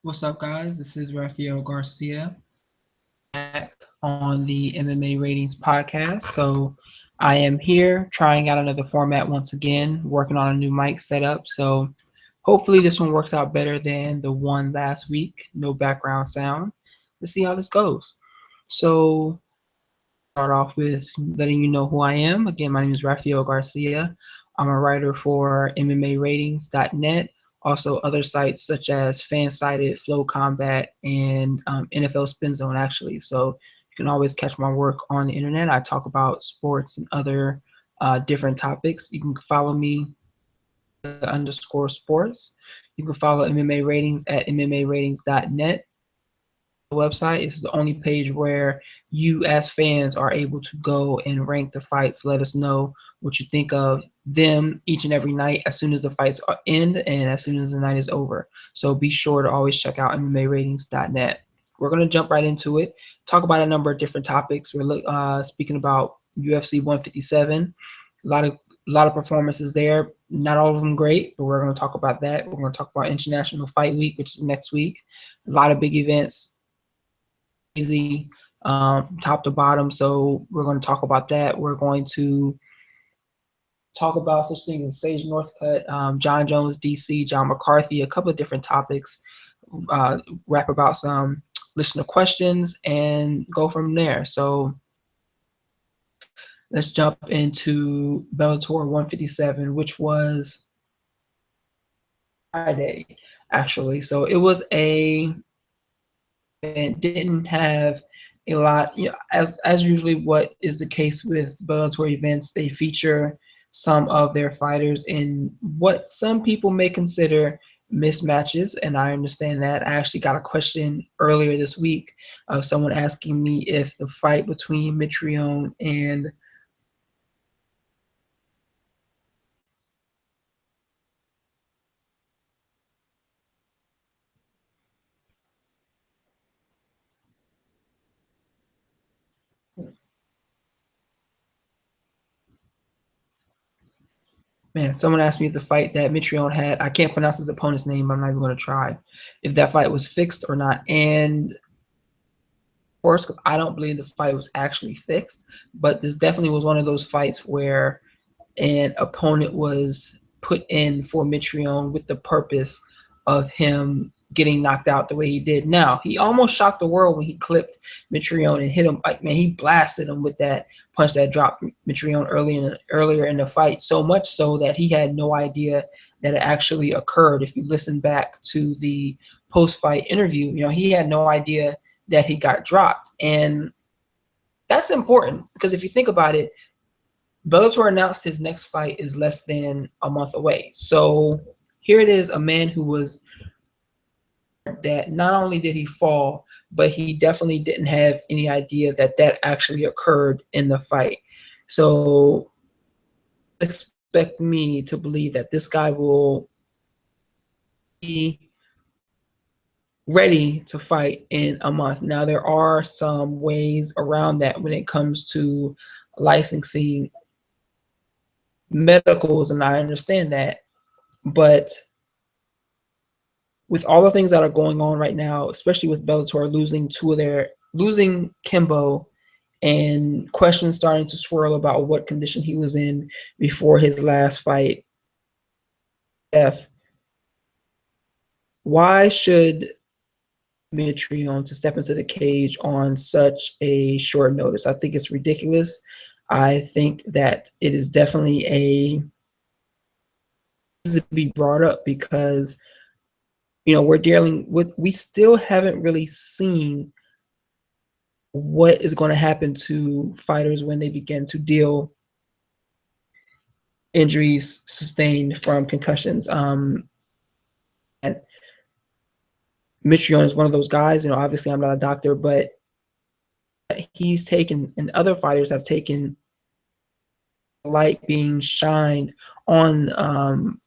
What's up, guys? This is Rafael Garcia back on the MMA Ratings Podcast. So I am here trying out another format once again, working on a new mic setup. So hopefully this one works out better than the one last week. No background sound. Let's see how this goes. So start off with letting you know who I am. Again, my name is Rafael Garcia. I'm a writer for MMARatings.net, also other sites such as Fansided, Flow Combat, and NFL Spin Zone, actually. So you can always catch my work on the internet. I talk about sports and other different topics. You can follow me _sports. You can follow MMA Ratings at MMARatings.net website. It's the only page where you as fans are able to go and rank the fights. Let us know what you think of them each and every night as soon as the fights are end and as soon as the night is over. So be sure to always check out MMAratings.net. We're going to jump right into it, talk about a number of different topics. We're speaking about UFC 157, a lot of performances there. Not all of them great, but we're going to talk about that. We're going to talk about International Fight Week, which is next week. A lot of big events, easy from top to bottom. So we're going to talk about that. We're going to talk about such things as Sage Northcutt, John Jones, DC, John McCarthy, a couple of different topics, rap about some listener questions, and go from there. So let's jump into Bellator 157, which was Friday, actually. So it was it didn't have a lot, as usually what is the case with Bellator events. They feature some of their fighters in what some people may consider mismatches, and I understand that. I actually got a question earlier this week of someone asking me if the fight between Mitrione and someone asked me if the fight that Mitrione had, I can't pronounce his opponent's name, I'm not even going to try, if that fight was fixed or not. And of course, because I don't believe the fight was actually fixed, but this definitely was one of those fights where an opponent was put in for Mitrione with the purpose of him getting knocked out the way he did. Now, he almost shocked the world when he clipped Mitrione and hit him. Like, man, he blasted him with that punch that dropped Mitrione earlier in the fight, so much so that he had no idea that it actually occurred. If you listen back to the post-fight interview, he had no idea that he got dropped. And that's important because if you think about it, Bellator announced his next fight is less than a month away. So here it is, a man who was that not only did he fall, but he definitely didn't have any idea that that actually occurred in the fight. So expect me to believe that this guy will be ready to fight in a month. Now, there are some ways around that when it comes to licensing medicals, and I understand that, but with all the things that are going on right now, especially with Bellator losing Kimbo, and questions starting to swirl about what condition he was in before his last fight, why should Mitrione to step into the cage on such a short notice? I think it's ridiculous. I think that it is definitely to be brought up because we're dealing with, we still haven't really seen what is going to happen to fighters when they begin to deal injuries sustained from concussions. And Mitrione is one of those guys. Obviously I'm not a doctor, but he's taken, and other fighters have taken, light being shined on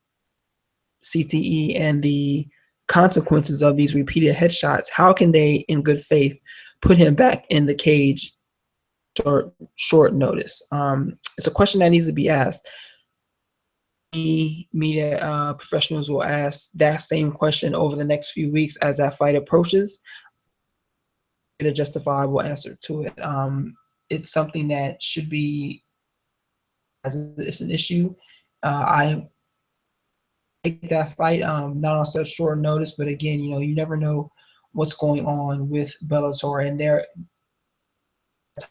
CTE and the consequences of these repeated headshots. How can they, in good faith, put him back in the cage short notice? It's a question that needs to be asked. media professionals will ask that same question over the next few weeks as that fight approaches. Get a justifiable answer to it. It's something that should be, as it's an issue. I take that fight, not on such short notice, but again, you never know what's going on with Bellator, and they're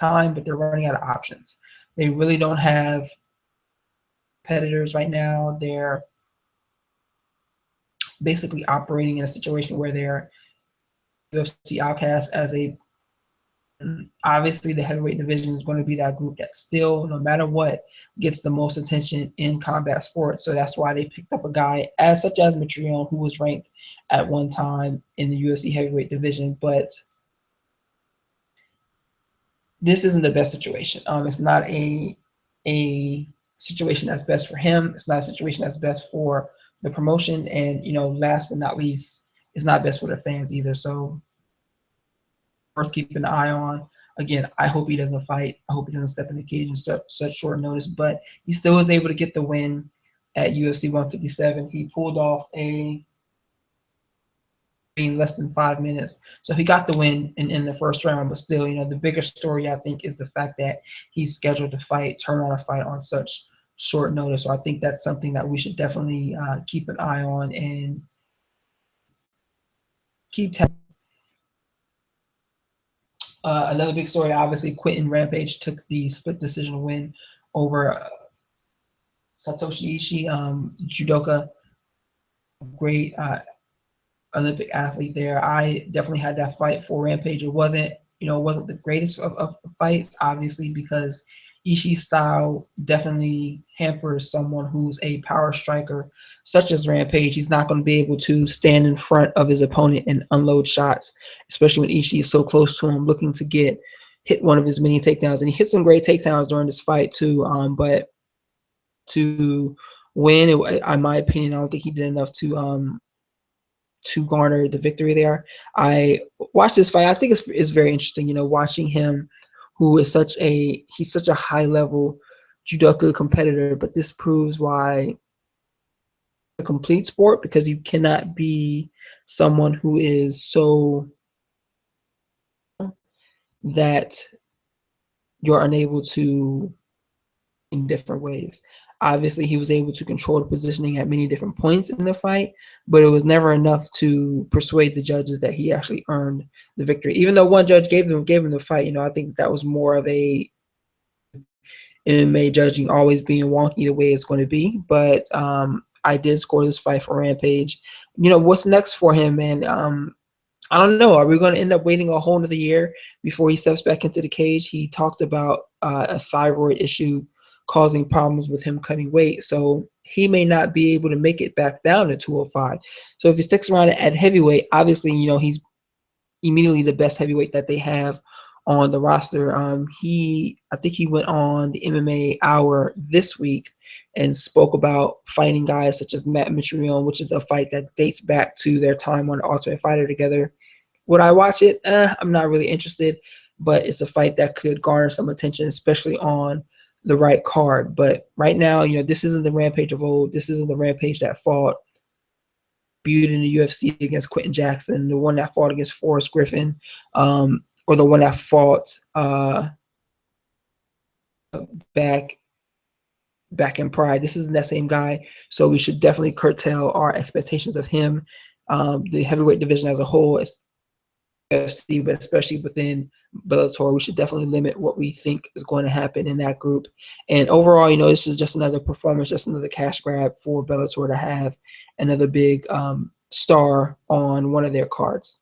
time, but they're running out of options. They really don't have competitors right now. They're basically operating in a situation where they're UFC outcasts as a obviously the heavyweight division is going to be that group that still, no matter what, gets the most attention in combat sports. So that's why they picked up a guy such as Mitrione, who was ranked at one time in the UFC heavyweight division. But this isn't the best situation. It's not a situation that's best for him. It's not a situation that's best for the promotion. And, last but not least, it's not best for the fans either. So worth keeping an eye on. Again, I hope he doesn't fight. I hope he doesn't step in the cage in such short notice. But he still was able to get the win at UFC 157. He pulled off in less than 5 minutes. So he got the win in the first round. But still, the bigger story, I think, is the fact that he's scheduled to turn on a fight on such short notice. So I think that's something that we should definitely keep an eye on and keep tabs. Another big story, obviously, Quentin Rampage took the split decision win over Satoshi Ishii, judoka, great Olympic athlete there. I definitely had that fight for Rampage. It wasn't the greatest of fights, obviously, because Ishii's style definitely hampers someone who's a power striker such as Rampage. He's not going to be able to stand in front of his opponent and unload shots, especially when Ishii is so close to him, looking to hit one of his many takedowns. And he hit some great takedowns during this fight too. But to win, in my opinion, I don't think he did enough to garner the victory there. I watched this fight. I think it's very interesting, watching him, who is he's such a high level judoka competitor, but this proves why it's a complete sport, because you cannot be someone who is so that you're unable to in different ways. Obviously, he was able to control the positioning at many different points in the fight, but it was never enough to persuade the judges that he actually earned the victory. Even though one judge gave him the fight, I think that was more of a MMA judging always being wonky the way it's going to be. But I did score this fight for Rampage. What's next for him, man? I don't know. Are we going to end up waiting a whole another year before he steps back into the cage? He talked about a thyroid issue causing problems with him cutting weight. So he may not be able to make it back down to 205. So if he sticks around at heavyweight, obviously, he's immediately the best heavyweight that they have on the roster. I think he went on the MMA Hour this week and spoke about fighting guys such as Matt Mitrione, which is a fight that dates back to their time on the Ultimate Fighter together. Would I watch it? I'm not really interested, but it's a fight that could garner some attention, especially on the right card. But right now, this isn't the Rampage of old. This isn't the Rampage that fought in the UFC against Quentin Jackson, the one that fought against Forrest Griffin, or the one that fought back in Pride. This isn't that same guy, so we should definitely curtail our expectations of him. The heavyweight division as a whole is UFC, but especially within Bellator, we should definitely limit what we think is going to happen in that group. And overall, this is just another performance, just another cash grab for Bellator to have another big star on one of their cards.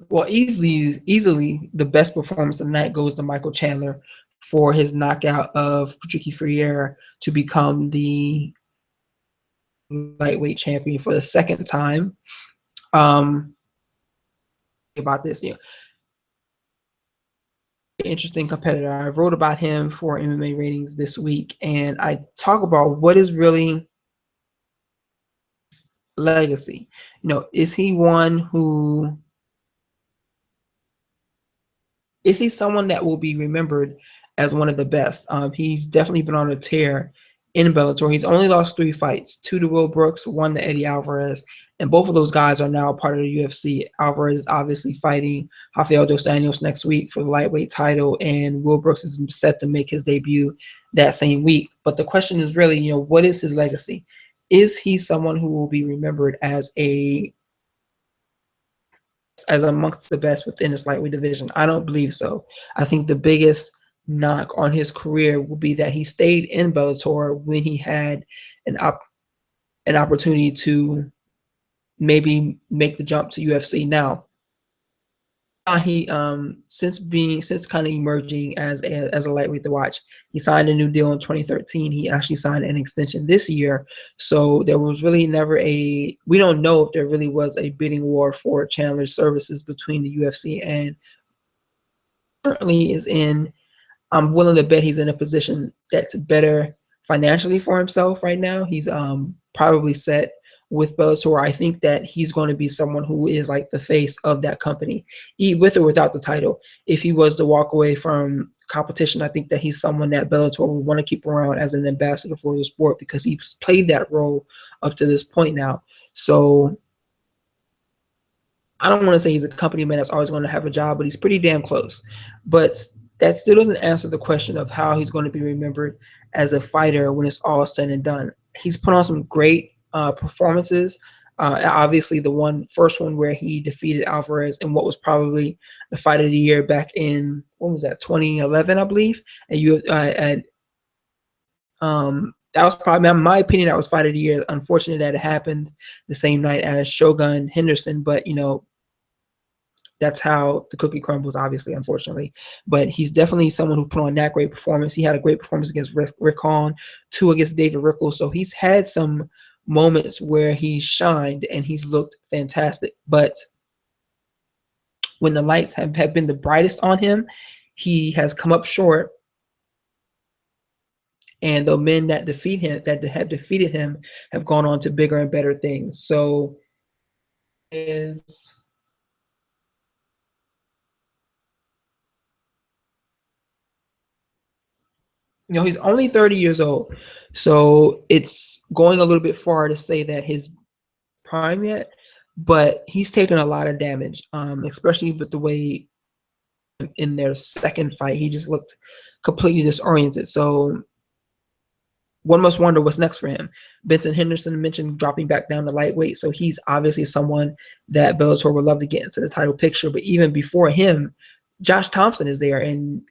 Well, easily the best performance of the night goes to Michael Chandler for his knockout of Patricky Freire to become the lightweight champion for the second time. About this, interesting competitor. I wrote about him for MMA Ratings this week, and I talk about what is really legacy. Is he someone that will be remembered as one of the best. He's definitely been on a tear in Bellator. He's only lost 3 fights, 2 to Will Brooks, 1 to Eddie Alvarez, and both of those guys are now part of the UFC. Alvarez is obviously fighting Rafael dos Anjos next week for the lightweight title, and Will Brooks is set to make his debut that same week. But the question is really, what is his legacy? Is he someone who will be remembered as amongst the best within this lightweight division? I don't believe so. I think the biggest knock on his career will be that he stayed in Bellator when he had an opportunity to maybe make the jump to UFC. Now, he since kind of emerging as a lightweight to watch, he signed a new deal in 2013. He actually signed an extension this year. So there was really never we don't know if there really was a bidding war for Chandler's services between the UFC, and currently is in. I'm willing to bet he's in a position that's better financially for himself right now. He's probably set with Bellator. I think that he's going to be someone who is like the face of that company, with or without the title. If he was to walk away from competition, I think that he's someone that Bellator would want to keep around as an ambassador for the sport, because he's played that role up to this point now. So I don't want to say he's a company man that's always going to have a job, but he's pretty damn close. But that still doesn't answer the question of how he's going to be remembered as a fighter when it's all said and done. He's put on some great performances. Obviously, the first one where he defeated Alvarez in what was probably the fight of the year back in, what was that, 2011, I believe. And that was probably, in my opinion, that was fight of the year. Unfortunate that it happened the same night as Shogun Henderson, but that's how the cookie crumbles, obviously, unfortunately. But he's definitely someone who put on that great performance. He had a great performance against Rick Hahn, 2 against David Rickles. So he's had some moments where he's shined and he's looked fantastic. But when the lights have been the brightest on him, he has come up short. And the men that have defeated him, have gone on to bigger and better things. So he's only 30 years old, so it's going a little bit far to say that his prime yet, but he's taken a lot of damage, especially with the way in their second fight, he just looked completely disoriented. So one must wonder what's next for him. Benson Henderson mentioned dropping back down to lightweight, so he's obviously someone that Bellator would love to get into the title picture. But even before him, Josh Thompson is there, and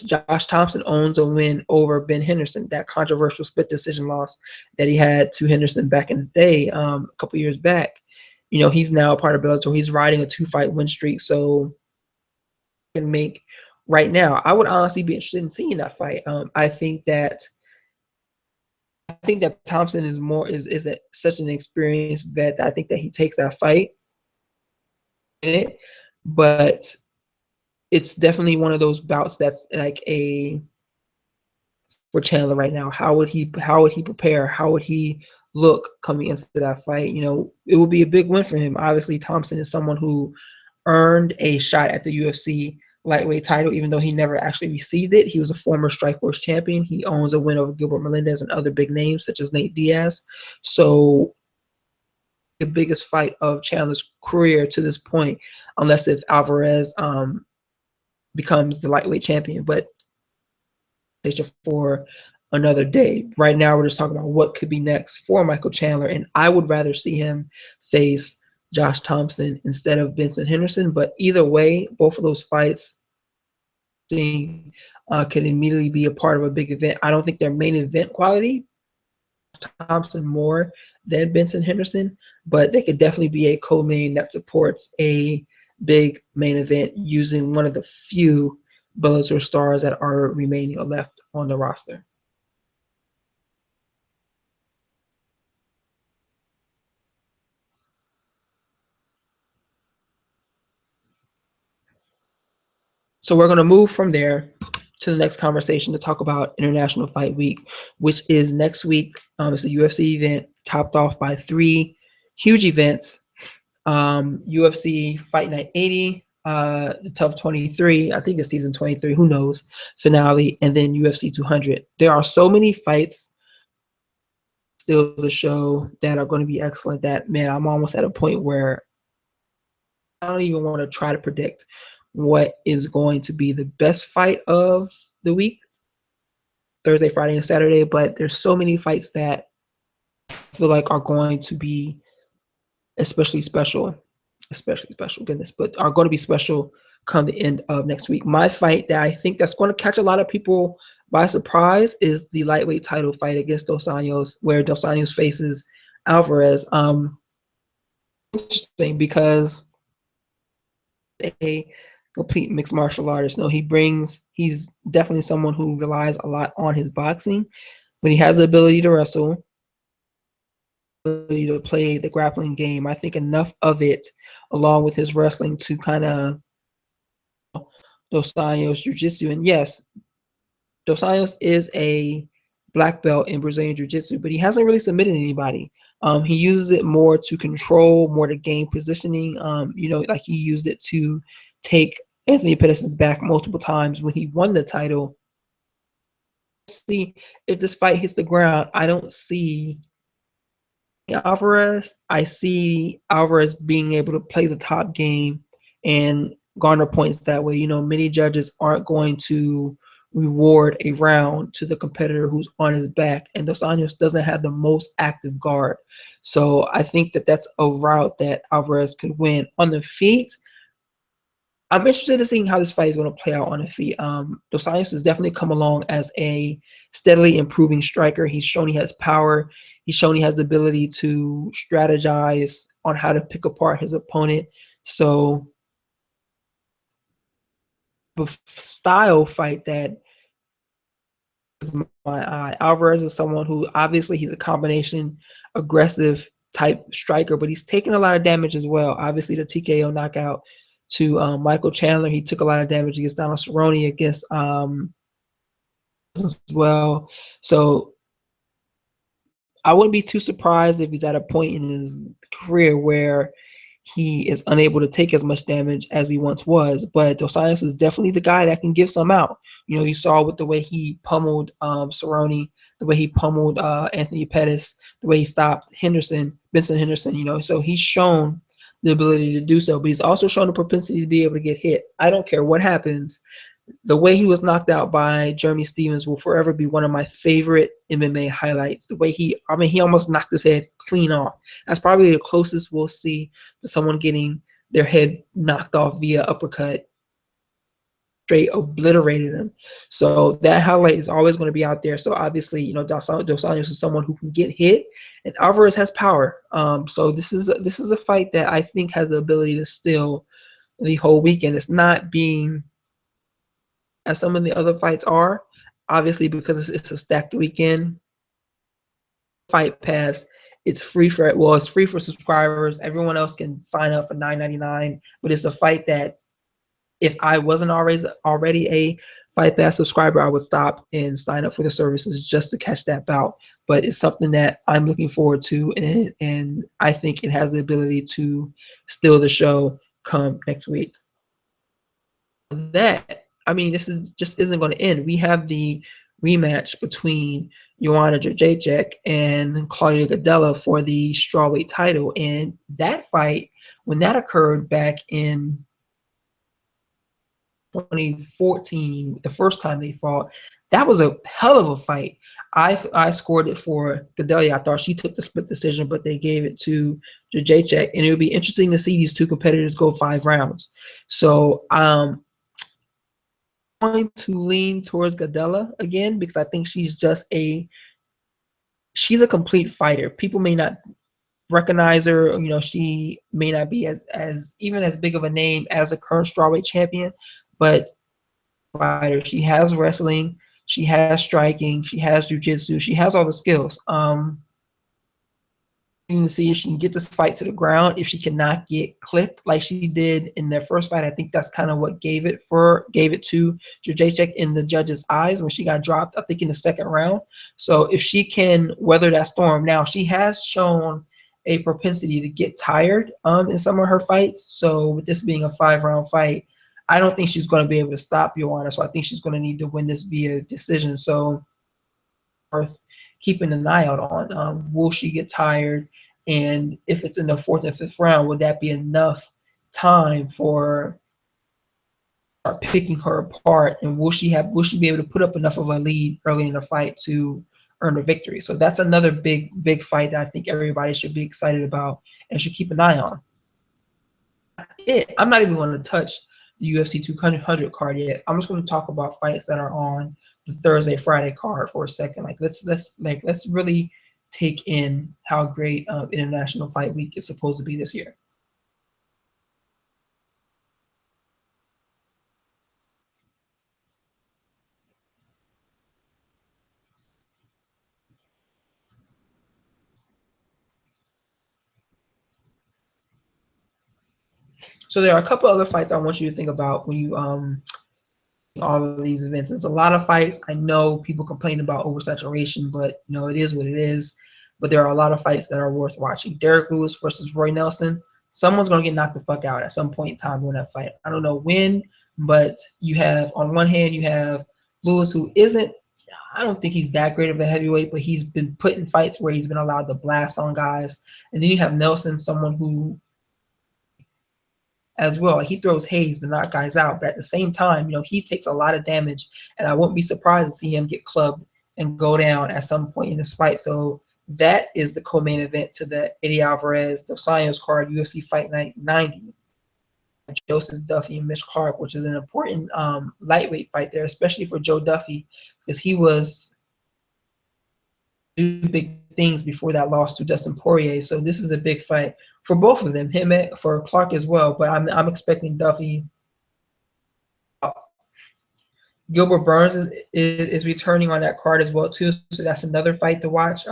Josh Thompson owns a win over Ben Henderson, that controversial split decision loss that he had to Henderson back in the day, a couple years back. He's now a part of Bellator. He's riding a 2-fight win streak, so can make right now. I would honestly be interested in seeing that fight. I think that Thompson is such an experienced vet that I think that he takes that fight in it, but it's definitely one of those bouts that's like for Chandler right now. How would he prepare? How would he look coming into that fight? It would be a big win for him. Obviously, Thompson is someone who earned a shot at the UFC lightweight title, even though he never actually received it. He was a former Strikeforce champion. He owns a win over Gilbert Melendez and other big names such as Nate Diaz. So the biggest fight of Chandler's career to this point, unless if Alvarez becomes the lightweight champion, but for another day. Right now, we're just talking about what could be next for Michael Chandler, and I would rather see him face Josh Thompson instead of Benson Henderson. But either way, both of those fights can immediately be a part of a big event. I don't think they're main event quality, Thompson more than Benson Henderson, but they could definitely be a co-main that supports a big main event using one of the few Bellator stars that are remaining or left on the roster. So we're going to move from there to the next conversation to talk about International Fight Week, which is next week. It's a UFC event topped off by 3 huge events. UFC Fight Night 80, the Tough 23, I think it's season 23, who knows, finale, and then UFC 200. There are so many fights still the show that are going to be excellent that, man, I'm almost at a point where I don't even want to try to predict what is going to be the best fight of the week, Thursday, Friday, and Saturday, but there's so many fights that I feel like are going to be especially special, goodness, but are going to be special come the end of next week. My fight that I think that's going to catch a lot of people by surprise is the lightweight title fight against Dos Anjos, where Dos Anjos faces Alvarez. Interesting because a complete mixed martial artist. No, he's definitely someone who relies a lot on his boxing, but he has the ability to wrestle, ability to play the grappling game. I think enough of it, along with his wrestling, to kind of Dos Anjos Jiu-Jitsu. And yes, Dos Anjos is a black belt in Brazilian Jiu-Jitsu, but he hasn't really submitted anybody. He uses it more to control, more to gain positioning. Like he used it to take Anthony Pettis' back multiple times when he won the title. See, if this fight hits the ground, I don't see Alvarez. I see Alvarez being able to play the top game and garner points that way. Many judges aren't going to reward a round to the competitor who's on his back, and Dos Anjos doesn't have the most active guard. So I think that that's a route that Alvarez could win. On the feet, I'm interested in seeing how this fight is going to play out on the feet. Dos Anjos has definitely come along as a steadily improving striker. He's shown he has power. He's shown he has the ability to strategize on how to pick apart his opponent. So the style fight that is my eye. Alvarez is someone who obviously he's a combination aggressive type striker, but he's taken a lot of damage as well. Obviously the TKO knockout to Michael Chandler, he took a lot of damage against Donald Cerrone against as well. So I wouldn't be too surprised if he's at a point in his career where he is unable to take as much damage as he once was. But Dos Anjos is definitely the guy that can give some out. You saw with the way he pummeled Cerrone, the way he pummeled Anthony Pettis, the way he stopped Vincent Henderson, so he's shown the ability to do so, but he's also shown the propensity to be able to get hit. I don't care what happens. The way he was knocked out by Jeremy Stephens will forever be one of my favorite MMA highlights. The way he almost knocked his head clean off. That's probably the closest we'll see to someone getting their head knocked off via uppercut. Straight obliterated him. So that highlight is always going to be out there. So obviously, Dos Anjos is someone who can get hit, and Alvarez has power. So this is a fight that I think has the ability to steal the whole weekend. It's not being as some of the other fights are, obviously, because it's a stacked weekend. Fight Pass, it's free for subscribers. Everyone else can sign up for $9.99, but it's a fight that if I wasn't already a Fight Pass subscriber, I would stop and sign up for the services just to catch that bout. But it's something that I'm looking forward to, and I think it has the ability to steal the show come next week. This isn't going to end. We have the rematch between Joanna Jędrzejczyk and Claudia Gadelha for the strawweight title, and that fight, when that occurred back in 2014, the first time they fought, that was a hell of a fight. I scored it for Gadelha. I thought she took the split decision, but they gave it to Jędrzejczyk, and it would be interesting to see these two competitors go 5 rounds. So I'm going to lean towards Gadelha again because I think she's a complete fighter. People may not recognize her, she may not be as even as big of a name as the current strawweight champion, but fighter. She has wrestling, she has striking, she has jiu-jitsu, she has all the skills. To see if she can get this fight to the ground, if she cannot get clipped like she did in their first fight. I think that's kind of what gave it to Jędrzejczyk in the judges' eyes when she got dropped, I think in the second round. So if she can weather that storm, now she has shown a propensity to get tired in some of her fights. So with this being a 5-round fight, I don't think she's going to be able to stop Joanna. So I think she's going to need to win this via decision. So worth keeping an eye out on. Will she get tired? And if it's in the 4th and 5th round, would that be enough time for start picking her apart? And will she be able to put up enough of a lead early in the fight to earn a victory? So that's another big fight that I think everybody should be excited about and should keep an eye on. I'm not even going to touch the UFC 200 card yet. I'm just going to talk about fights that are on the Thursday, Friday card for a second. Like let's really take in how great International Fight Week is supposed to be this year. So there are a couple other fights I want you to think about when you all of these events. There's a lot of fights. I know people complain about oversaturation, but it is what it is. But there are a lot of fights that are worth watching. Derek Lewis versus Roy Nelson. Someone's going to get knocked the fuck out at some point in time in that fight. I don't know when, but you have, on one hand, you have Lewis, who isn't, I don't think he's that great of a heavyweight, but he's been put in fights where he's been allowed to blast on guys. And then you have Nelson, someone who as well. He throws haze to knock guys out, but at the same time, he takes a lot of damage, and I wouldn't be surprised to see him get clubbed and go down at some point in this fight. So that is the co-main event to the Eddie Alvarez Dos Anjos card, UFC Fight Night 90. Joseph Duffy and Mitch Clark, which is an important lightweight fight there, especially for Joe Duffy, because he was doing big things before that loss to Dustin Poirier. So this is a big fight for both of them, for Clark as well. But I'm expecting Duffy. Gilbert Burns is returning on that card as well too, so that's another fight to watch.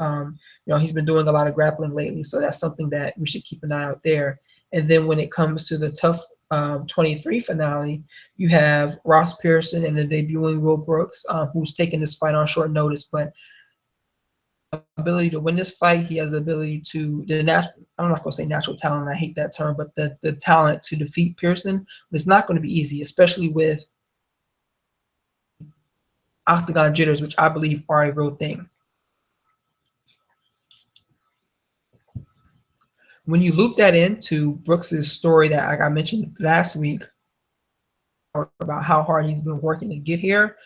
He's been doing a lot of grappling lately, so that's something that we should keep an eye out there. And then when it comes to the TUF 23 finale, you have Ross Pearson and the debuting Will Brooks, who's taking this fight on short notice, but ability to win this fight. He has the ability to I'm not going to say natural talent. I hate that term, but the talent to defeat Pearson. But it's not going to be easy, especially with octagon jitters, which I believe are a real thing. When you loop that into Brooks's story that I mentioned last week about how hard he's been working to get here,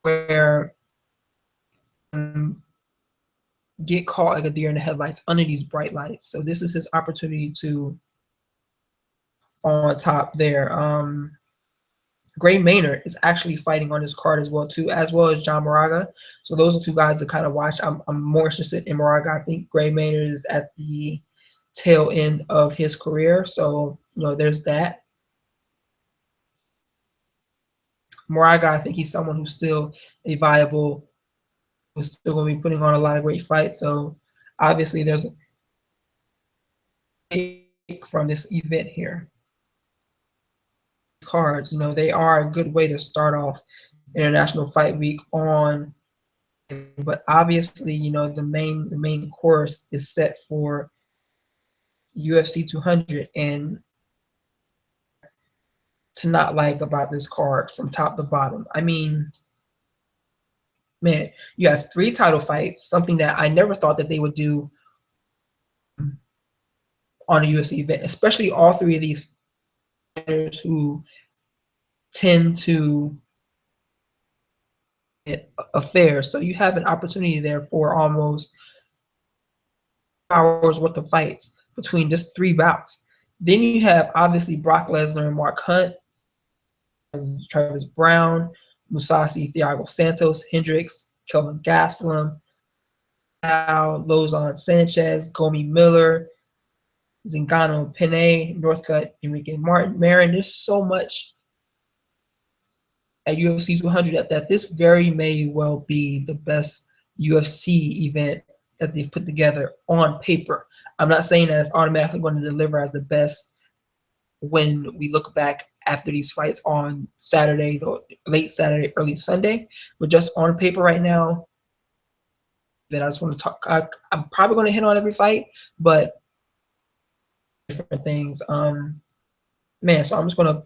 where get caught like a deer in the headlights under these bright lights. So this is his opportunity to on top there. Gray Maynard is actually fighting on this card as well too, as well as John Moraga. So those are two guys to kind of watch. I'm more interested in Moraga. I think Gray Maynard is at the tail end of his career. So, there's that. Moraga, I think he's someone who's still a viable, who's still going to be putting on a lot of great fights. So obviously there's a take from this event here. Cards, they are a good way to start off International Fight Week on, but obviously, the main course is set for UFC 200, and to not like about this card from top to bottom. I mean, man, you have 3 title fights, something that I never thought that they would do on a UFC event, especially all 3 of these fighters who tend to get affairs. So you have an opportunity there for almost hours worth of fights between just 3 bouts. Then you have obviously Brock Lesnar and Mark Hunt, Travis Brown, Musasi Thiago Santos, Hendrix, Kelvin Gastelum, Lozon Sanchez, Gomi Miller, Zingano Penne, Northcutt, Enrique Marin. There's so much at UFC 200 that this very may well be the best UFC event that they've put together on paper. I'm not saying that it's automatically going to deliver as the best when we look back after these fights on Saturday, late Saturday, early Sunday, but just on paper right now, that I just want to talk. I'm probably going to hit on every fight, but different things. Man, so I'm just gonna.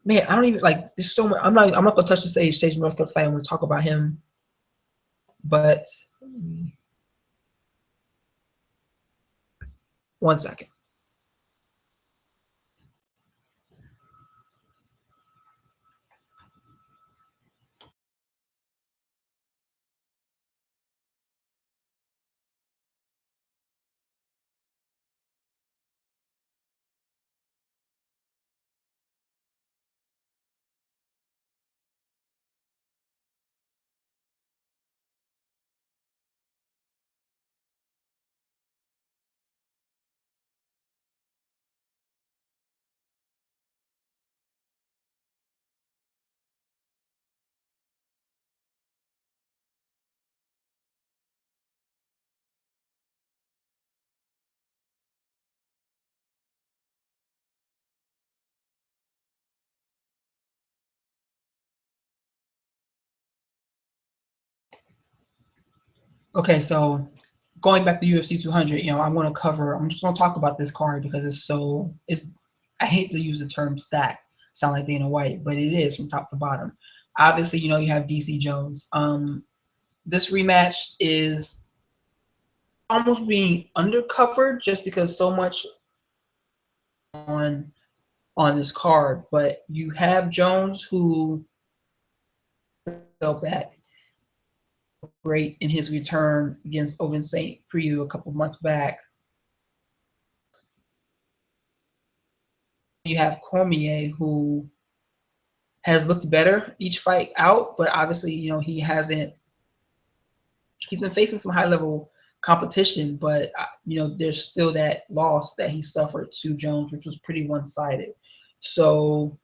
Man, I don't even like. There's so much. I'm not gonna touch the Sage Northcutt fight. I'm gonna talk about him, but 1 second. Okay, so going back to UFC 200, I'm going to cover. I'm just going to talk about this card because it's. I hate to use the term stacked, sound like Dana White, but it is from top to bottom. Obviously, you have DC Jones. This rematch is almost being undercovered just because so much on this card, but you have Jones who felt that great in his return against Ovince St. Preux a couple months back. You have Cormier who has looked better each fight out, but obviously, he hasn't. He's been facing some high level competition, but there's still that loss that he suffered to Jones, which was pretty one sided. So,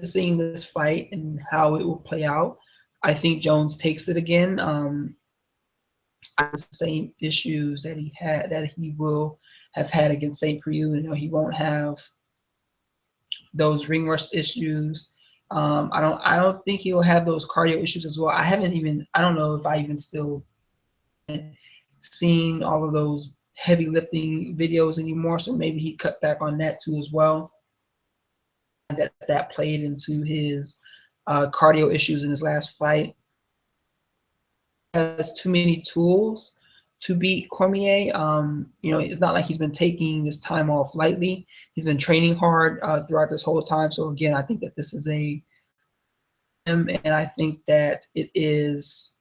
seeing this fight and how it will play out, I think Jones takes it again. The same issues that he will have had against St. Preux. He won't have those ring rust issues. I don't think he'll have those cardio issues as well. I don't know if I even still seen all of those heavy lifting videos anymore. So maybe he cut back on that too as well. That played into his cardio issues in his last fight. He has too many tools to beat Cormier. It's not like he's been taking this time off lightly. He's been training hard throughout this whole time. So again, I think that this is him, and I think that it is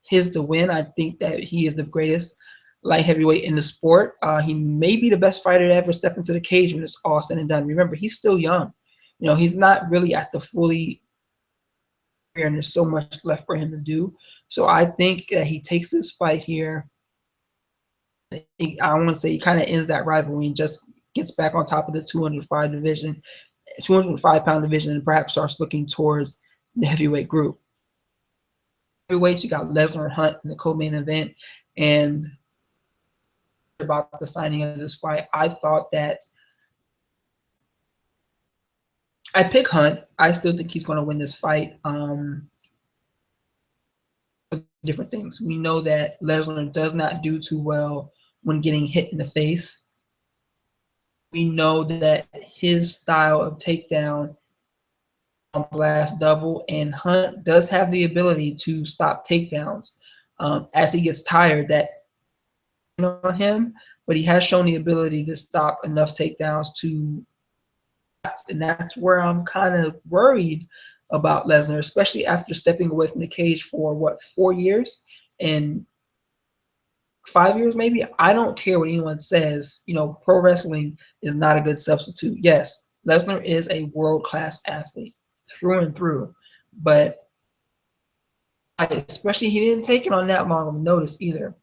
his to win. I think that he is the greatest light heavyweight in the sport. He may be the best fighter to ever step into the cage when it's all said and done. Remember, he's still young. He's not really at the fully, and there's so much left for him to do. So I think that he takes this fight here. I want to say he kind of ends that rivalry and just gets back on top of the 205 division, 205-pound division, and perhaps starts looking towards the heavyweight group. Heavyweights, you got Lesnar and Hunt in the co-main event, and about the signing of this fight, I thought that I pick Hunt. I still think he's going to win this fight. Different things. We know that Lesnar does not do too well when getting hit in the face. We know that his style of takedown on blast double, and Hunt does have the ability to stop takedowns as he gets tired. That on him, but he has shown the ability to stop enough takedowns to, and that's where I'm kind of worried about Lesnar, especially after stepping away from the cage for 4 years and 5 years maybe. I don't care what anyone says. Pro wrestling is not a good substitute. Yes, Lesnar is a world-class athlete through and through, but especially he didn't take it on that long of notice either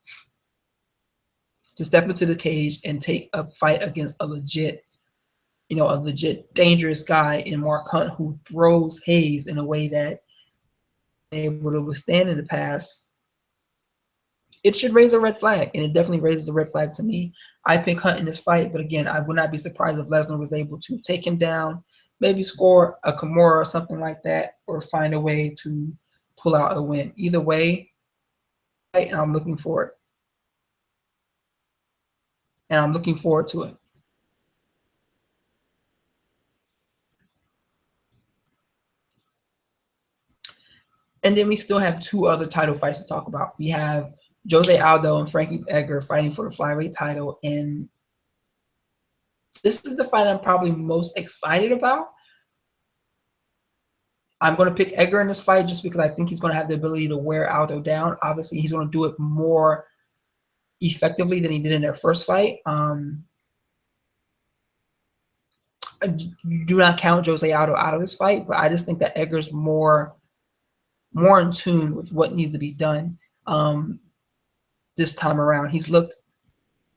to step into the cage and take a fight against a legit dangerous guy in Mark Hunt, who throws Hayes in a way that able to withstand in the past. It should raise a red flag, and it definitely raises a red flag to me. I pick Hunt in this fight, but again, I would not be surprised if Lesnar was able to take him down, maybe score a Kimura or something like that, or find a way to pull out a win. Either way, and I'm looking for it. And I'm looking forward to it. And then we still have two other title fights to talk about. We have Jose Aldo and Frankie Edgar fighting for the flyweight title. And this is the fight I'm probably most excited about. I'm going to pick Edgar in this fight just because I think he's going to have the ability to wear Aldo down. Obviously, he's going to do it more effectively than he did in their first fight. You do not count Jose Aldo out of this fight, but I just think that Edgar's more in tune with what needs to be done this time around. He's looked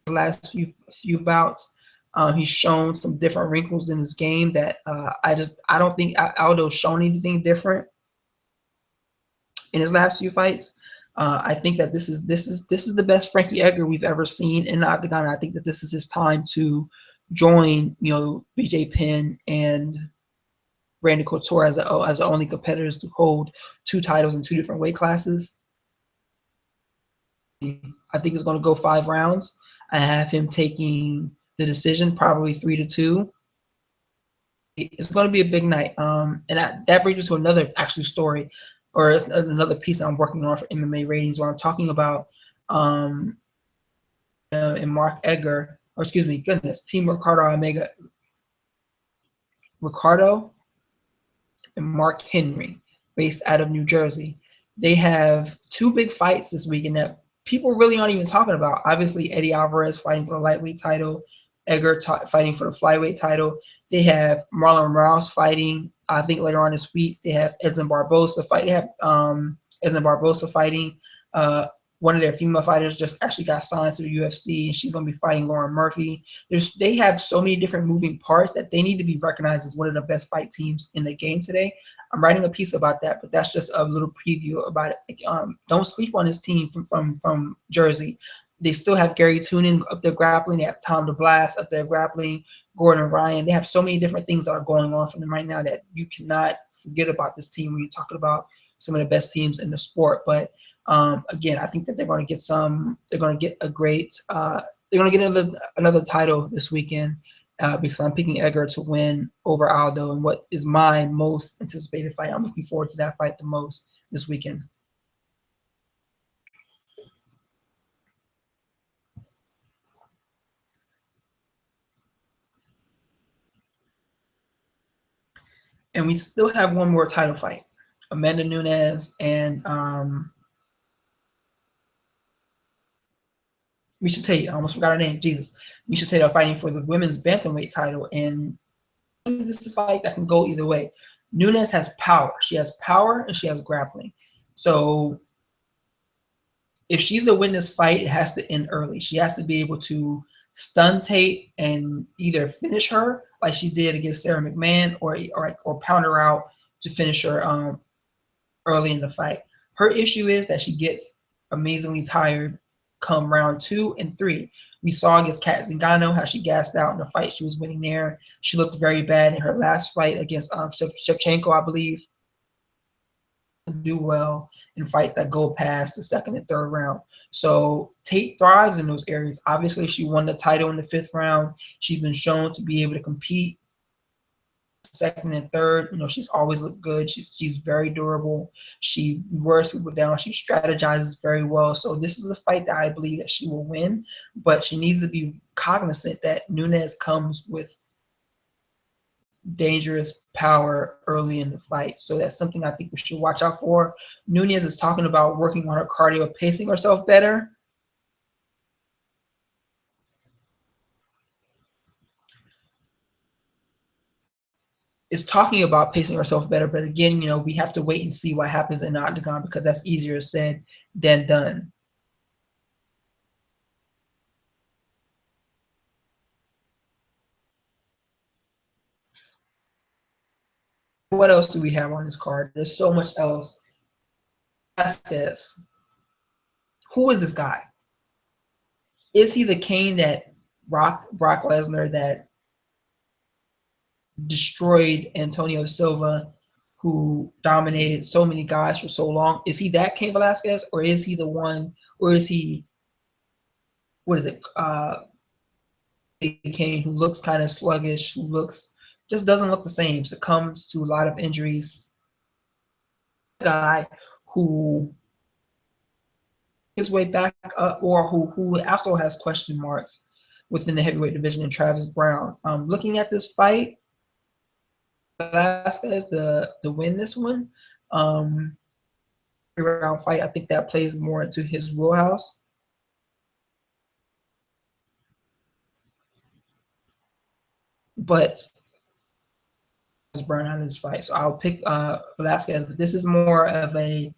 the last few bouts. He's shown some different wrinkles in his game that I don't think Aldo's shown anything different in his last few fights. I think that this is the best Frankie Edgar we've ever seen in the octagon. I think that this is his time to join, BJ Penn and Randy Couture as the only competitors to hold two titles in two different weight classes. I think it's going to go 5 rounds. I have him taking the decision, probably 3-2. It's going to be a big night. And that brings us to another actually story, or it's another piece I'm working on for MMA ratings, where I'm talking about and Mark Edgar, or excuse me, Team Ricardo and Mark Henry, based out of New Jersey. They have 2 big fights this weekend that people really aren't even talking about. Obviously, Eddie Alvarez fighting for the lightweight title, Edgar fighting for the flyweight title. They have Marlon Moraes fighting, I think, later on this week. They have Edson Barbosa fight. They have Edson Barbosa fighting. One of their female fighters just actually got signed to the UFC, and she's going to be fighting Lauren Murphy. They have so many different moving parts that they need to be recognized as one of the best fight teams in the game today. I'm writing a piece about that, but that's just a little preview about it. Don't sleep on this team from Jersey. They still have Gary Tunin up there grappling. They have Tom DeBlas up there grappling, Gordon Ryan. They have so many different things that are going on for them right now that you cannot forget about this team when you're talking about some of the best teams in the sport. But again, I think that they're going to get they're going to get a great, they're going to get another title this weekend because I'm picking Edgar to win over Aldo in what is my most anticipated fight. I'm looking forward to that fight the most this weekend. And we still have one more title fight. Amanda Nunes and Miesha Tate. I almost forgot her name. Jesus. Miesha Tate are fighting for the women's bantamweight title. And this is a fight that can go either way. Nunes has power. She has power and she has grappling. So if she's to win this fight, it has to end early. She has to be able to stun Tate and either finish her like she did against Sarah McMahon, or pound her out to finish her early in the fight. Her issue is that she gets amazingly tired come round 2 and 3. We saw against Kat Zingano how she gassed out in the fight she was winning there. She looked very bad in her last fight against Shevchenko, I believe. Do well in fights that go past the 2nd and 3rd round. So Tate thrives in those areas. Obviously, she won the title in the 5th round. She's been shown to be able to compete 2nd and 3rd. She's always looked good. She's very durable. She wears people down. She strategizes very well. So this is a fight that I believe that she will win, but she needs to be cognizant that Nunes comes with dangerous power early in the fight. So that's something I think we should watch out for. Nunes is talking about working on her cardio, pacing herself better. Is talking about pacing herself better, but again, we have to wait and see what happens in the octagon because that's easier said than done. What else do we have on this card? There's so much else. Velasquez. Who is this guy? Is he the Kane that rocked Brock Lesnar, that destroyed Antonio Silva? who dominated so many guys for so long. Is he that Cain Velasquez, or is he the one, or is he, what is it, Cain, who looks kind of sluggish, who just doesn't look the same, succumbs to a lot of injuries. Guy who his way back up, or who also has question marks within the heavyweight division, in Travis Brown. Looking at this fight, Velasquez the win this one. Round fight, I think that plays more into his wheelhouse. But Brown out of this fight, so I'll pick Velasquez. But this is more of a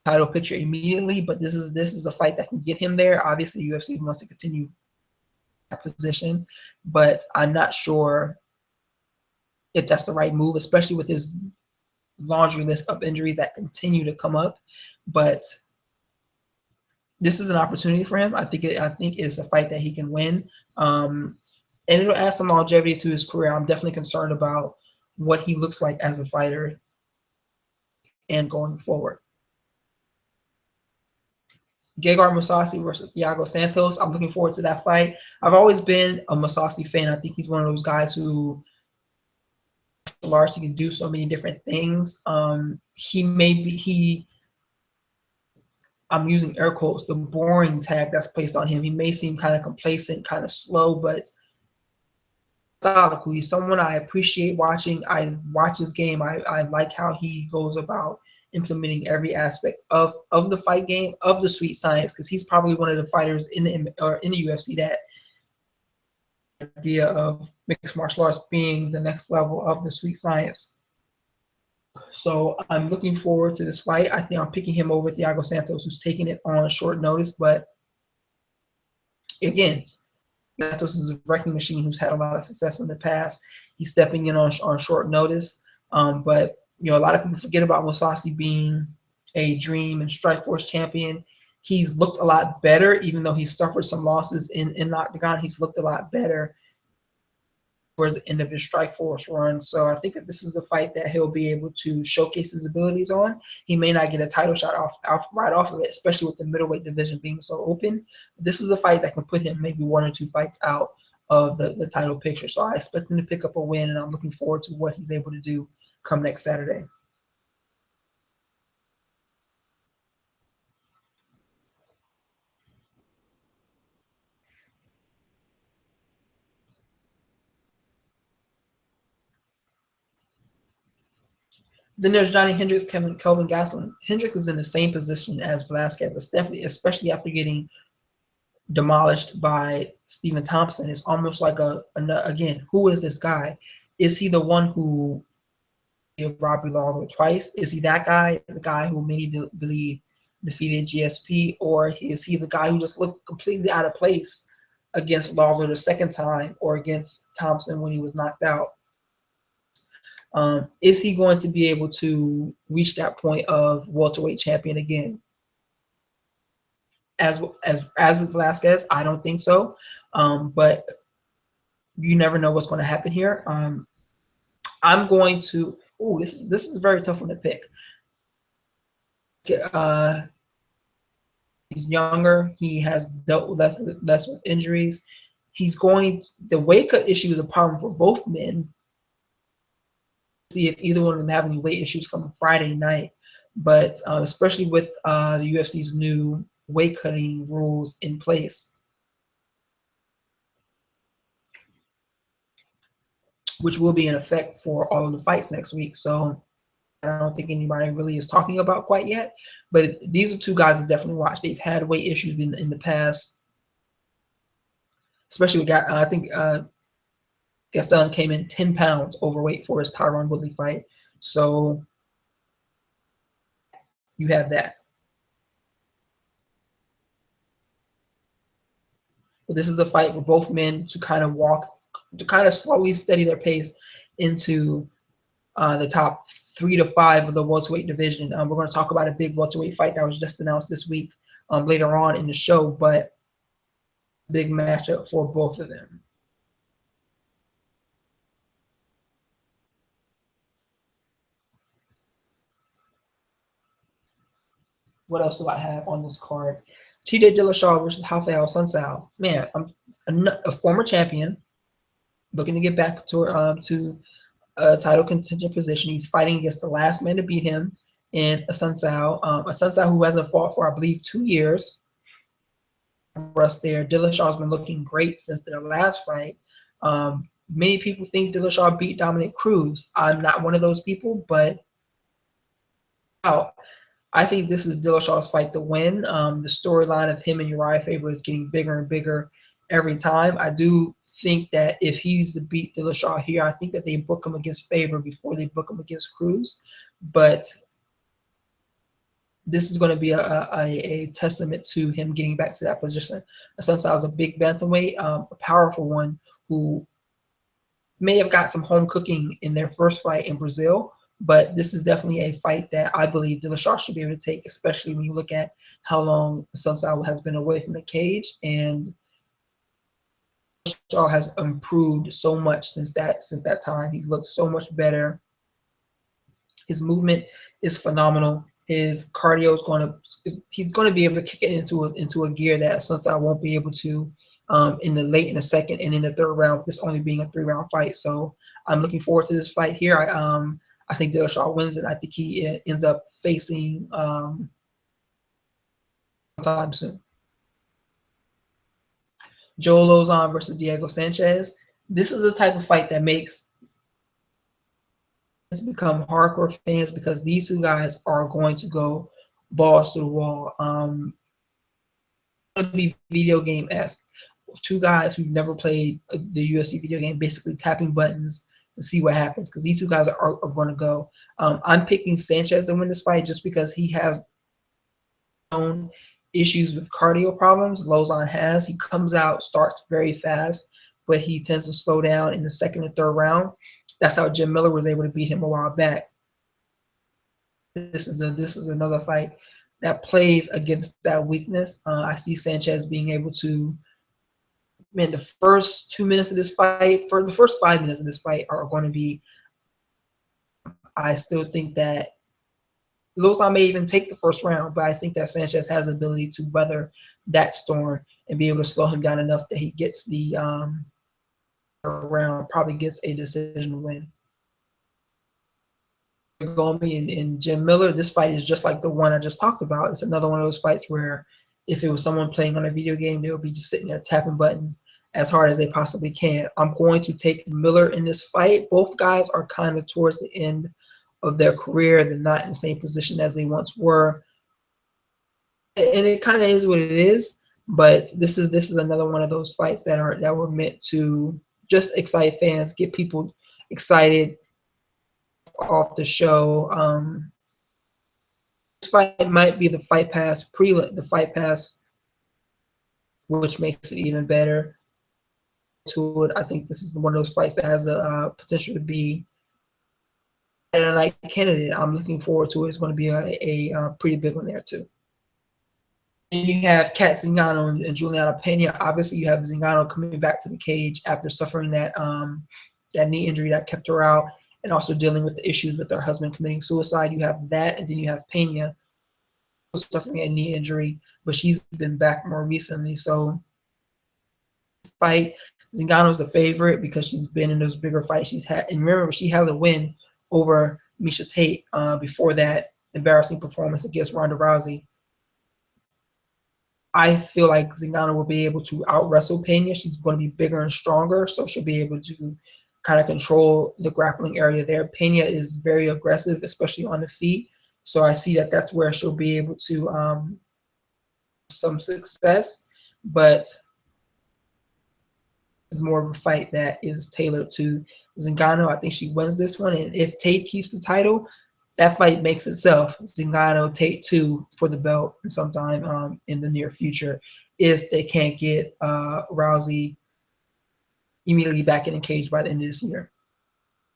title picture immediately. But this is a fight that can get him there. Obviously, UFC wants to continue that position, but I'm not sure if that's the right move, especially with his laundry list of injuries that continue to come up. But this is an opportunity for him. I think it's a fight that he can win. And it'll add some longevity to his career. I'm definitely concerned about what he looks like as a fighter and going forward. Gegard Mousasi versus Thiago Santos. I'm looking forward to that fight. I've always been a Mousasi fan. I think he's one of those guys who can do so many different things. I'm using air quotes, the boring tag that's placed on him. He may seem kind of complacent, kind of slow, but he's someone I appreciate watching. I watch his game. I like how he goes about implementing every aspect of the fight game, of the sweet science, because he's probably one of the fighters in the UFC that idea of mixed martial arts being the next level of the sweet science. So I'm looking forward to this fight. I think I'm picking him over Thiago Santos, who's taking it on short notice. But again, Santos is a wrecking machine who's had a lot of success in the past. He's stepping in on short notice. But a lot of people forget about Mousasi being a Dream and Strikeforce champion. He's looked a lot better, even though he's suffered some losses in the octagon. He's looked a lot better towards the end of his Strikeforce run. So I think that this is a fight that he'll be able to showcase his abilities on. He may not get a title shot right off of it, especially with the middleweight division being so open. This is a fight that can put him maybe 1 or 2 fights out of the title picture. So I expect him to pick up a win, and I'm looking forward to what he's able to do come next Saturday. Then there's Johnny Hendrix, Kelvin Gastelum. Hendrix is in the same position as Velasquez, especially after getting demolished by Stephen Thompson. It's almost like again, who is this guy? Is he the one who Robbie Lawler twice? Is he that guy, the guy who many believe defeated GSP, or is he the guy who just looked completely out of place against Lawler the second time, or against Thompson when he was knocked out? Is he going to be able to reach that point of welterweight champion again? As with Velasquez, I don't think so. But you never know what's going to happen here. I'm going to. Oh, this is a very tough one to pick. He's younger. He has dealt with less with injuries. The weight cut issue is a problem for both men. See if either one of them have any weight issues coming Friday night, but especially with the UFC's new weight cutting rules in place, which will be in effect for all of the fights next week. So I don't think anybody really is talking about quite yet, but these are 2 guys to definitely watch. They've had weight issues in the past, especially with I think Gastelum came in 10 pounds overweight for his Tyron Woodley fight. So you have that. But this is a fight for both men to kind of slowly steady their pace into the top 3 to 5 of the welterweight division. We're going to talk about a big welterweight fight that was just announced this week later on in the show, but big matchup for both of them. What else do I have on this card? TJ Dillashaw versus Rafael Sunsao. Man, I'm a former champion looking to get back to a title contention position. He's fighting against the last man to beat him in a Sunsao who hasn't fought for, I believe, 2 years. Rust there. Dillashaw's been looking great since their last fight. Many people think Dillashaw beat Dominic Cruz. I'm not one of those people, but I think this is Dillashaw's fight to win. The storyline of him and Uriah Faber is getting bigger and bigger every time. I do think that if he's to beat Dillashaw here, I think that they book him against Faber before they book him against Cruz. But this is going to be a testament to him getting back to that position. Sunsao is a big bantamweight, a powerful one who may have got some home cooking in their first fight in Brazil, but this is definitely a fight that I believe Dillashaw should be able to take, especially when you look at how long Sunsao has been away from the cage, and Dillashaw has improved so much since that time. He's looked so much better. His movement is phenomenal. His cardio he's going to be able to kick it into a gear that Sunsao won't be able to in the second and in the third round, this only being a 3-round fight. So I'm looking forward to this fight here. I think Dillashaw wins it. I think he ends up facing sometime soon. Joe Lozon versus Diego Sanchez. This is the type of fight that makes us become hardcore fans because these two guys are going to go balls to the wall. It's going to be video game-esque. Two guys who've never played the UFC video game, basically tapping buttons to see what happens because these two guys are going to go. I'm picking Sanchez to win this fight just because he has own issues with cardio problems. Lozon has. He comes out, starts very fast, but he tends to slow down in the second and third round. That's how Jim Miller was able to beat him a while back. This is another fight that plays against that weakness. I see Sanchez being able to. Man, the first 2 minutes of this fight, for the first 5 minutes of this fight, are going to be. I still think that Lozon may even take the first round, but I think that Sanchez has the ability to weather that storm and be able to slow him down enough that he gets the round, probably gets a decision win. Gomi and Jim Miller, this fight is just like the one I just talked about. It's another one of those fights where if it was someone playing on a video game, they would be just sitting there tapping buttons as hard as they possibly can. I'm going to take Miller in this fight. Both guys are kind of towards the end of their career. They're not in the same position as they once were. And it kind of is what it is, but this is another one of those fights that were meant to just excite fans, get people excited off the show. This fight might be the Fight Pass which makes it even better. To it, I think this is one of those fights that has a potential to be a night candidate. I'm looking forward to it. It's going to be a pretty big one there too. And you have Kat Zingano and Juliana Pena. Obviously, you have Zingano coming back to the cage after suffering that knee injury that kept her out, and also dealing with the issues with her husband committing suicide. You have that, and then you have Pena suffering a knee injury, but she's been back more recently. So, fight Zingano's the favorite because she's been in those bigger fights she's had. And remember, she has a win over Miesha Tate before that embarrassing performance against Ronda Rousey. I feel like Zingano will be able to out-wrestle Pena. She's going to be bigger and stronger, so she'll be able to kind of control the grappling area there. Pena is very aggressive, especially on the feet. So I see that that's where she'll be able to some success. But it's more of a fight that is tailored to Zingano. I think she wins this one. And if Tate keeps the title, that fight makes itself. Zingano, Tate 2 for the belt sometime in the near future if they can't get Rousey immediately back in the cage by the end of this year.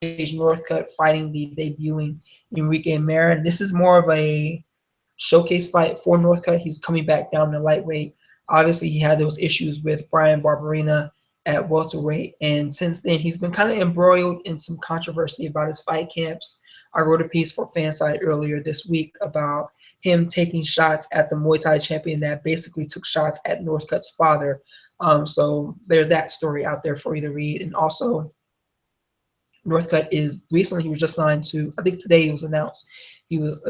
Northcutt fighting the debuting Enrique Marin. This is more of a showcase fight for Northcutt. He's coming back down to lightweight. Obviously, he had those issues with Brian Barberena at welterweight, and since then he's been kind of embroiled in some controversy about his fight camps. I wrote a piece for Fanside earlier this week about him taking shots at the Muay Thai champion that basically took shots at Northcutt's father. So there's that story out there for you to read. And also, Northcutt is recently, he was just signed to, I think today it was announced, he was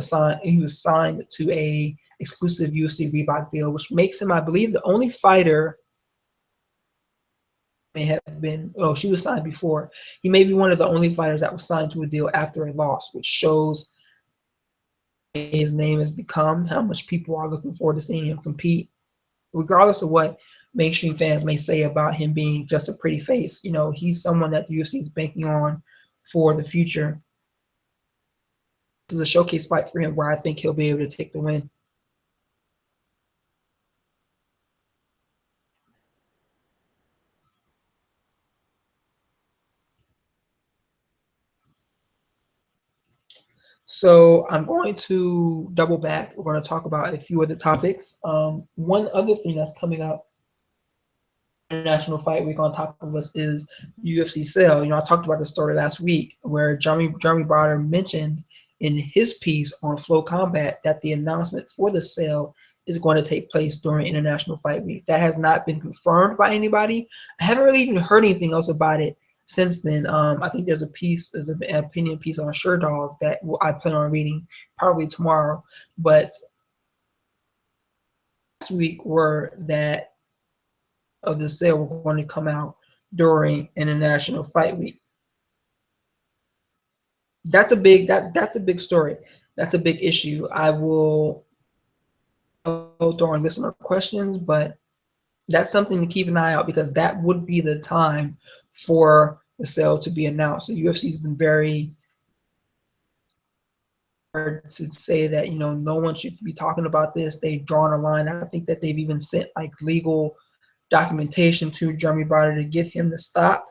signed to a exclusive UFC Reebok deal, which makes him, I believe, the only fighter, may have been, oh, she was signed before. He may be one of the only fighters that was signed to a deal after a loss, which shows his name has become, how much people are looking forward to seeing him compete, regardless of what mainstream fans may say about him being just a pretty face. You know, he's someone that the UFC is banking on for the future. This is a showcase fight for him where I think he'll be able to take the win. So I'm going to double back. We're going to talk about a few other topics. One other thing that's coming up International Fight Week on top of us is UFC Sale. You know, I talked about the story last week where Jeremy Browder mentioned in his piece on Flow Combat that the announcement for the sale is going to take place during International Fight Week. That has not been confirmed by anybody. I haven't really even heard anything else about it since then. I think there's an opinion piece on SureDog that I plan on reading probably tomorrow. But last week were that of the sale were going to come out during International Fight Week. That's a big story. That's a big issue. I will go during listener questions, but that's something to keep an eye out because that would be the time for the sale to be announced. So UFC's been very hard to say that, you know, no one should be talking about this. They've drawn a line. I think that they've even sent like legal documentation to Jeremy Browder to get him to stop,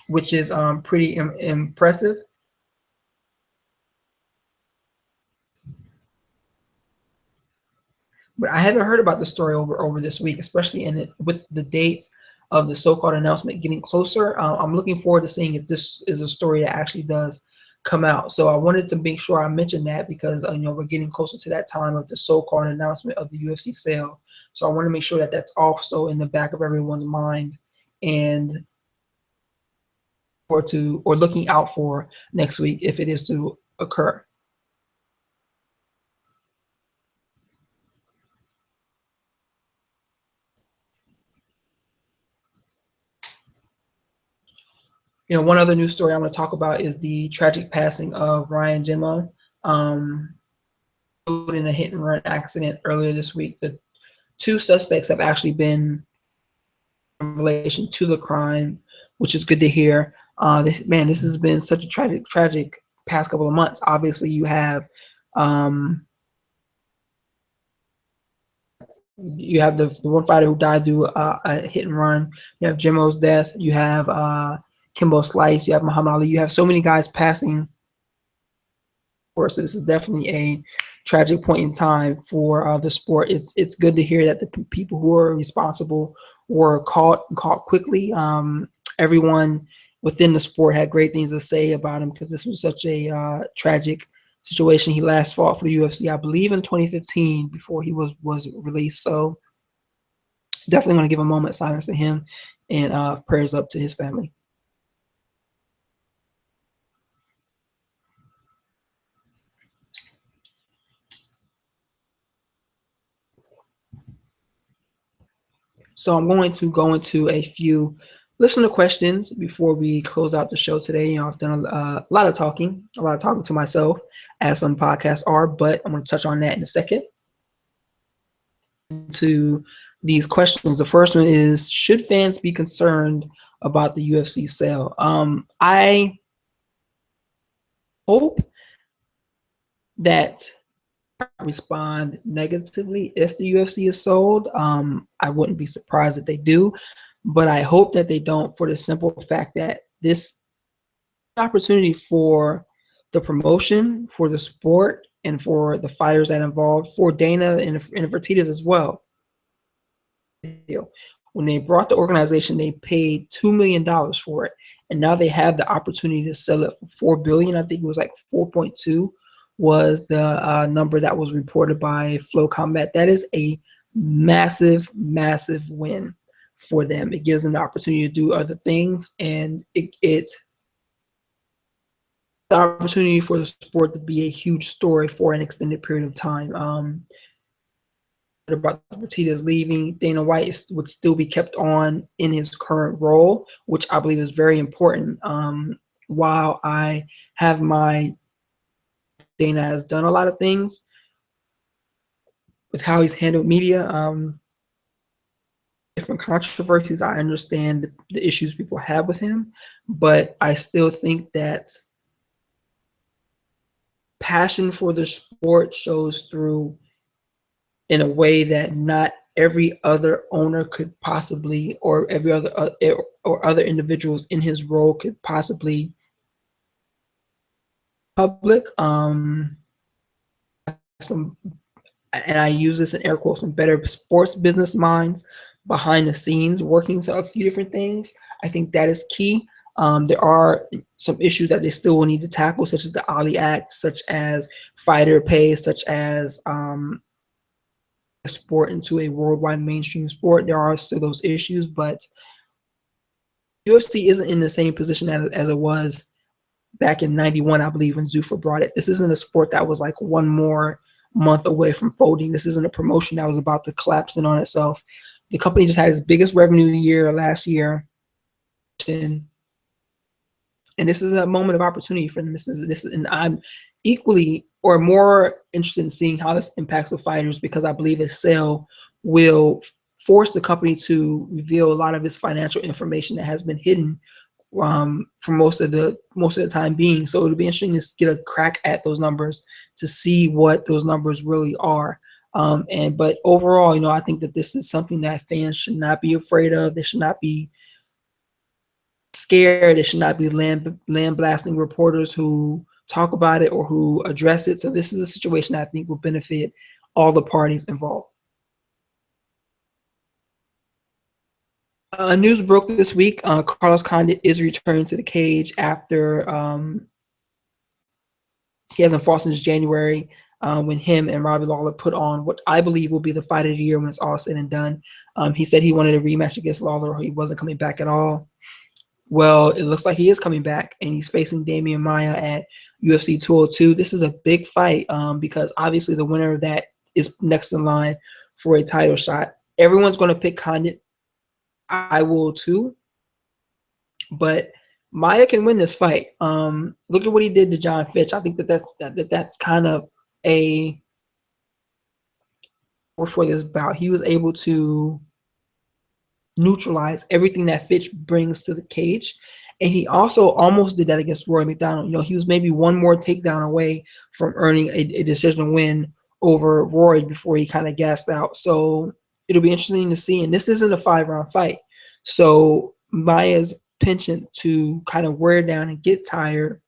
which is pretty impressive. But I haven't heard about the story over this week, especially with the dates of the so-called announcement getting closer. I'm looking forward to seeing if this is a story that actually does come out. So I wanted to make sure I mentioned that because you know, we're getting closer to that time of the so-called announcement of the UFC sale. So I want to make sure that that's also in the back of everyone's mind and or looking out for next week if it is to occur. You know, one other news story I'm going to talk about is the tragic passing of Ryan Jimmo in a hit and run accident earlier this week. The two suspects have actually been in relation to the crime, which is good to hear. This has been such a tragic past couple of months. Obviously, you have the one fighter who died due a hit and run. You have Jimmo's death. You have Kimbo Slice. You have Muhammad Ali. You have so many guys passing. So this is definitely a tragic point in time for the sport. It's good to hear that the people who are responsible were caught quickly. Everyone within the sport had great things to say about him because this was such a tragic situation. He last fought for the UFC, I believe, in 2015 before he was released. So definitely want to give a moment of silence to him and prayers up to his family. So I'm going to go into a few listener questions before we close out the show today. You know, I've done a lot of talking to myself, as some podcasts are, but I'm going to touch on that in a second. To these questions, the first one is: should fans be concerned about the UFC sale? I hope that respond negatively if the UFC is sold. I wouldn't be surprised if they do, but I hope that they don't, for the simple fact that this opportunity for the promotion, for the sport, and for the fighters that involved, for Dana and Fertitas as well. When they brought the organization, they paid $2 million for it, and now they have the opportunity to sell it for $4 billion. I think it was like 4.2 was the number that was reported by Flow Combat. That is a massive, massive win for them. It gives them the opportunity to do other things, and it's the opportunity for the sport to be a huge story for an extended period of time. About Fertitta's leaving, Dana White would still be kept on in his current role, which I believe is very important. While I have my Dana has done a lot of things with how he's handled media, different controversies. I understand the issues people have with him, but I still think that passion for the sport shows through in a way that not every other owner could possibly, or every other or other individuals in his role could possibly public. Some, and I use this in air quotes, some better sports business minds behind the scenes working to a few different things. I think that is key. There are some issues that they still will need to tackle, such as the Ali Act, such as fighter pay, such as sport into a worldwide mainstream sport. There are still those issues, but UFC isn't in the same position as it was back in '91, I believe, when Zuffa brought it. This isn't a sport that was like one more month away from folding. This isn't a promotion that was about to collapse in on itself. The company just had its biggest revenue year last year, and this is a moment of opportunity for them. And I'm equally or more interested in seeing how this impacts the fighters, because I believe a sale will force the company to reveal a lot of its financial information that has been hidden for most of the time being. So it'll be interesting to get a crack at those numbers to see what those numbers really are. But overall, I think that this is something that fans should not be afraid of. They should not be scared. They should not be land blasting reporters who talk about it or who address it. So this is a situation that I think will benefit all the parties involved. News broke this week. Carlos Condit is returning to the cage after he hasn't fought since January, when him and Robbie Lawler put on what I believe will be the fight of the year when it's all said and done. He said he wanted a rematch against Lawler, or he wasn't coming back at all. Well, it looks like he is coming back, and he's facing Damian Maia at UFC 202. This is a big fight because obviously the winner of that is next in line for a title shot. Everyone's going to pick Condit. I will too. But Maia can win this fight. Look at what he did to John Fitch. I think that's kind of a for this bout. He was able to neutralize everything that Fitch brings to the cage. And he also almost did that against Roy McDonald. He was maybe one more takedown away from earning a decision win over Roy before he kind of gassed out. So it'll be interesting to see. And this isn't a 5-round fight. So Maia's penchant to kind of wear down and get tired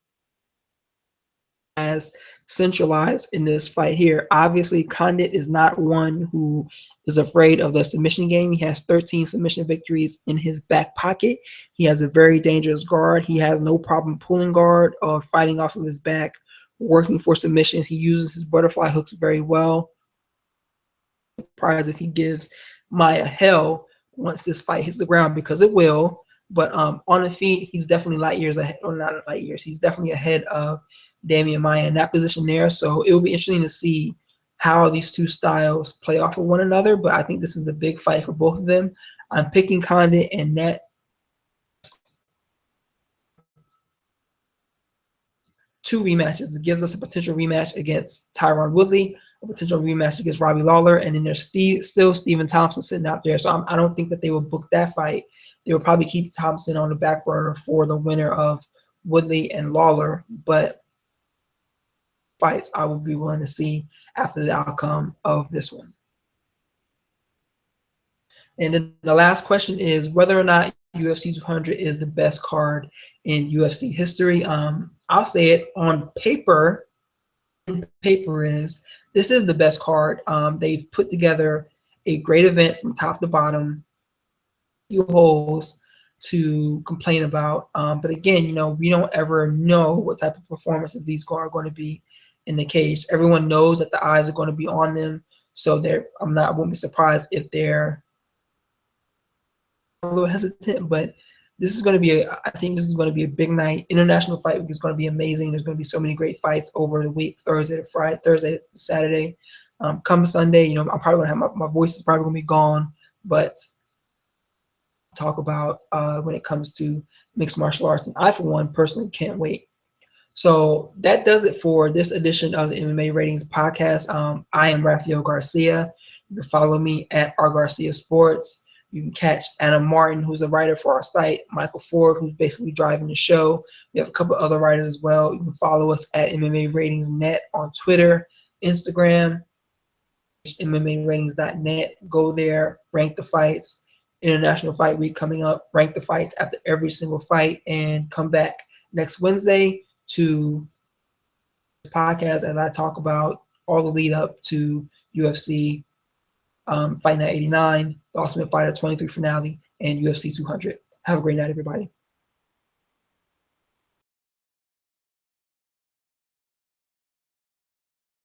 as centralized in this fight here. Obviously, Condit is not one who is afraid of the submission game. He has 13 submission victories in his back pocket. He has a very dangerous guard. He has no problem pulling guard or fighting off of his back, working for submissions. He uses his butterfly hooks very well. Surprised if he gives Maia hell once this fight hits the ground, because it will. But on the feet, he's definitely light years ahead, or not light years. He's definitely ahead of Damian Maia in that position there. So it will be interesting to see how these two styles play off of one another. But I think this is a big fight for both of them. I'm picking Condit, and that 2 rematches. It gives us a potential rematch against Tyron Woodley, a potential rematch against Robbie Lawler, and then there's still Stephen Thompson sitting out there. So I don't think that they will book that fight. They will probably keep Thompson on the back burner for the winner of Woodley and Lawler. But fights I will be willing to see after the outcome of this one. And then the last question is whether or not UFC 200 is the best card in UFC history. I'll say it on paper. This is the best card. They've put together a great event from top to bottom. Few holes to complain about. But again, we don't ever know what type of performances these are going to be in the cage. Everyone knows that the eyes are going to be on them, so I won't be surprised if they're a little hesitant, but this is going to be I think this is going to be a big night. International Fight Week is going to be amazing. There's going to be so many great fights over the week, Thursday to Saturday. Come Sunday, I'm probably going to have my voice is probably going to be gone, but talk about when it comes to mixed martial arts, and I, for one, personally can't wait. So that does it for this edition of the MMA Ratings Podcast. I am Rafael Garcia. You can follow me at R Garcia Sports. You can catch Anna Martin, who's a writer for our site, Michael Ford, who's basically driving the show. We have a couple other writers as well. You can follow us at MMA Ratings Net on Twitter, Instagram, MMAratings.net. Go there, rank the fights. International Fight Week coming up. Rank the fights after every single fight, and come back next Wednesday to this podcast as I talk about all the lead up to UFC Fight Night 89, the Ultimate Fighter 23 finale, and UFC 200. Have a great night, everybody.